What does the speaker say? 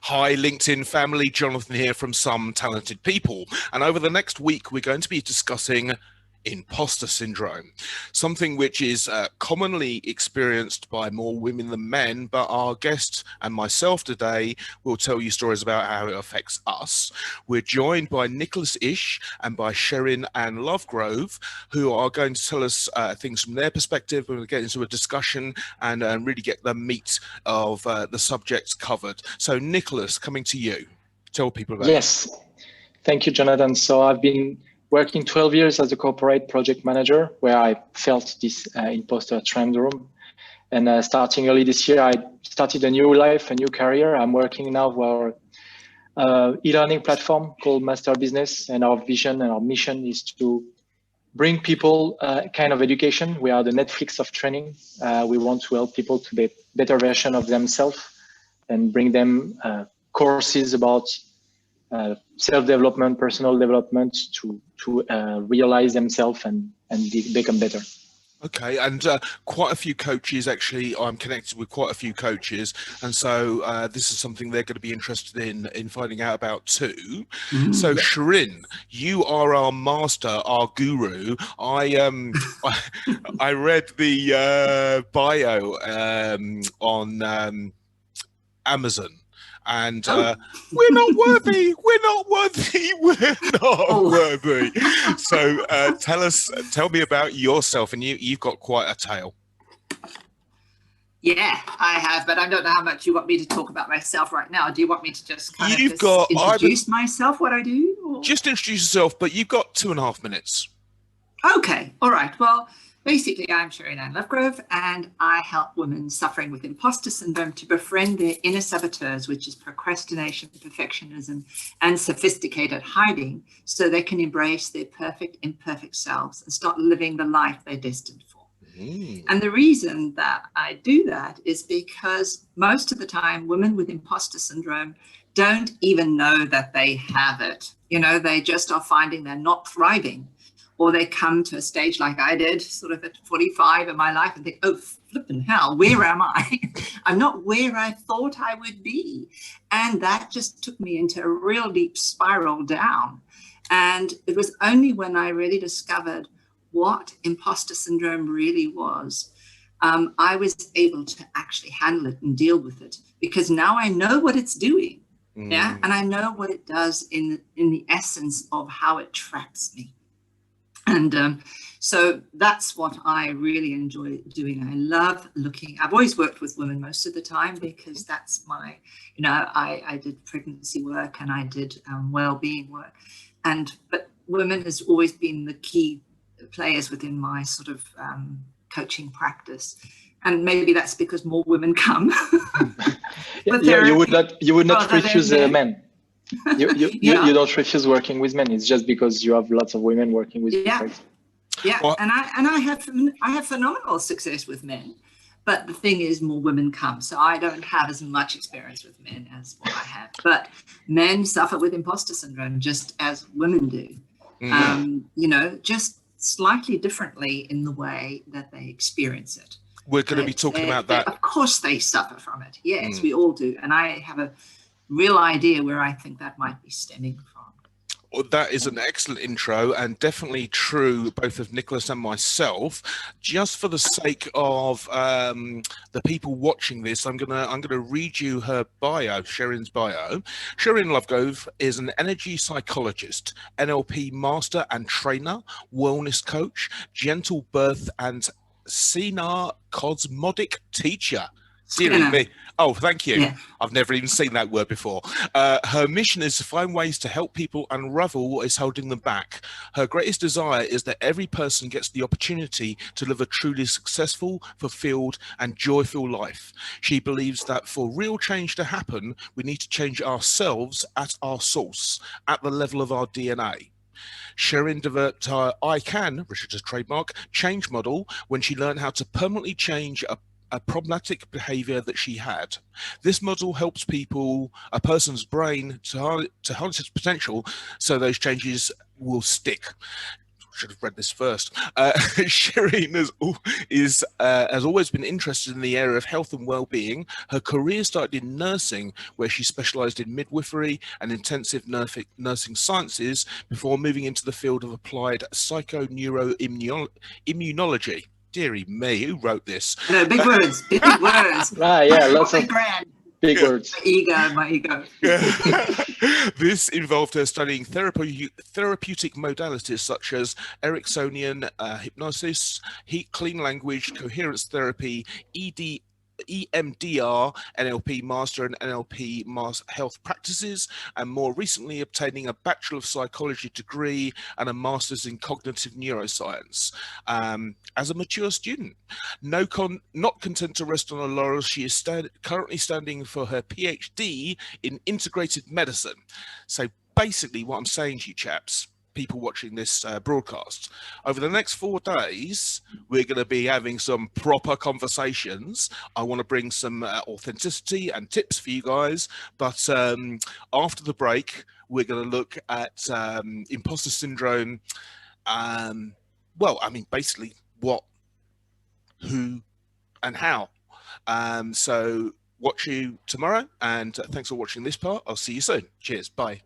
Hi, LinkedIn family. Jonathan here from Some Talented People. And over the next week, we're going to be discussing imposter syndrome, something which is commonly experienced by more women than men, but our guest and myself today will tell you stories about how it affects us. We're joined by Nicholas Ish and by Sherin Ann Lovegrove, who are going to tell us things from their perspective. We'll get into a discussion and really get the meat of the subjects covered. So Nicholas, coming to you, tell people about it. Yes, thank you, Jonathan. So I've been working 12 years as a corporate project manager, where I felt this imposter syndrome. And starting early this year, I started a new life, a new career. I'm working now for e-learning platform called Master Business, and our vision and our mission is to bring people kind of education. We are the Netflix of training. We want to help people to be a better version of themselves and bring them courses about self-development, personal development to realize themselves and become better. Okay, and quite a few coaches, actually, I'm connected with quite a few coaches, and so this is something they're going to be interested in finding out about too. So Sherin, you are our master, our guru. I read the bio on Amazon. And we're not worthy. We're not worthy. We're not worthy. So tell me about yourself. And you've got quite a tale. Yeah, I have, but I don't know how much you want me to talk about myself right now. Do you want me to just introduce myself, what I do? Or? Just introduce yourself, but you've got 2.5 minutes. Okay, all right. Well, basically, I'm Sherin Ann Lovegrove, and I help women suffering with imposter syndrome to befriend their inner saboteurs, which is procrastination, perfectionism, and sophisticated hiding, so they can embrace their perfect, imperfect selves and start living the life they're destined for. And the reason that I do that is because most of the time, women with imposter syndrome don't even know that they have it. You know, they just are finding they're not thriving. Or they come to a stage like I did, sort of at 45 in my life, and think, oh, flipping hell, where am I? I'm not where I thought I would be. And that just took me into a real deep spiral down. And it was only when I really discovered what imposter syndrome really was, I was able to actually handle it and deal with it, because now I know what it's doing. Yeah, and I know what it does in the essence of how it traps me. And so that's what I really enjoy doing. I love I've always worked with women most of the time, because that's my, I did pregnancy work and I did well-being work. But women has always been the key players within my sort of coaching practice. And maybe that's because more women come. You would not refuse men. You don't refuse working with men. It's just because you have lots of women working with you. Right? Yeah, well, and I have phenomenal success with men, but the thing is, more women come, so I don't have as much experience with men as what I have. But men suffer with imposter syndrome just as women do. Just slightly differently in the way that they experience it. We're going to be talking about that. Of course, they suffer from it. Yes, we all do, and I have a real idea where I think that might be stemming from. Well, that is an excellent intro, and definitely true both of Nicholas and myself. Just for the sake of the people watching this, I'm gonna read you her bio, Sherin's bio. Sherin Lovegrove is an energy psychologist, NLP master and trainer, wellness coach, gentle birth and Sinar cosmodic teacher. Seriously. Oh, thank you. Yeah. I've never even seen that word before. Her mission is to find ways to help people unravel what is holding them back. Her greatest desire is that every person gets the opportunity to live a truly successful, fulfilled, and joyful life. She believes that for real change to happen, we need to change ourselves at our source, at the level of our DNA. Sherin developed her I Can, Richard's trademark, change model when she learned how to permanently change a problematic behavior that she had. This model helps a person's brain to harness its potential so those changes will stick. should have read this first. Shireen has always been interested in the area of health and well-being. Her career started in nursing, where she specialised in midwifery and intensive nursing sciences before moving into the field of applied psychoneuroimmunology. Deary me, who wrote this? No, big words, big words. Yeah, lots of grand. big words. My ego. This involved her studying therapeutic modalities such as Ericksonian hypnosis, clean language, coherence therapy, EMDR, NLP Master and NLP Health Practices, and more recently obtaining a Bachelor of Psychology degree and a Master's in Cognitive Neuroscience. As a mature student, not content to rest on her laurels, she is currently studying for her PhD in Integrated Medicine. So basically what I'm saying to you chaps, people watching this broadcast, over the next 4 days we're going to be having some proper conversations. I want to bring some authenticity and tips for you guys, but after the break we're going to look at imposter syndrome. Well, I mean, basically what, who and how. So watch you tomorrow, and thanks for watching this part. I'll see you soon. Cheers. Bye.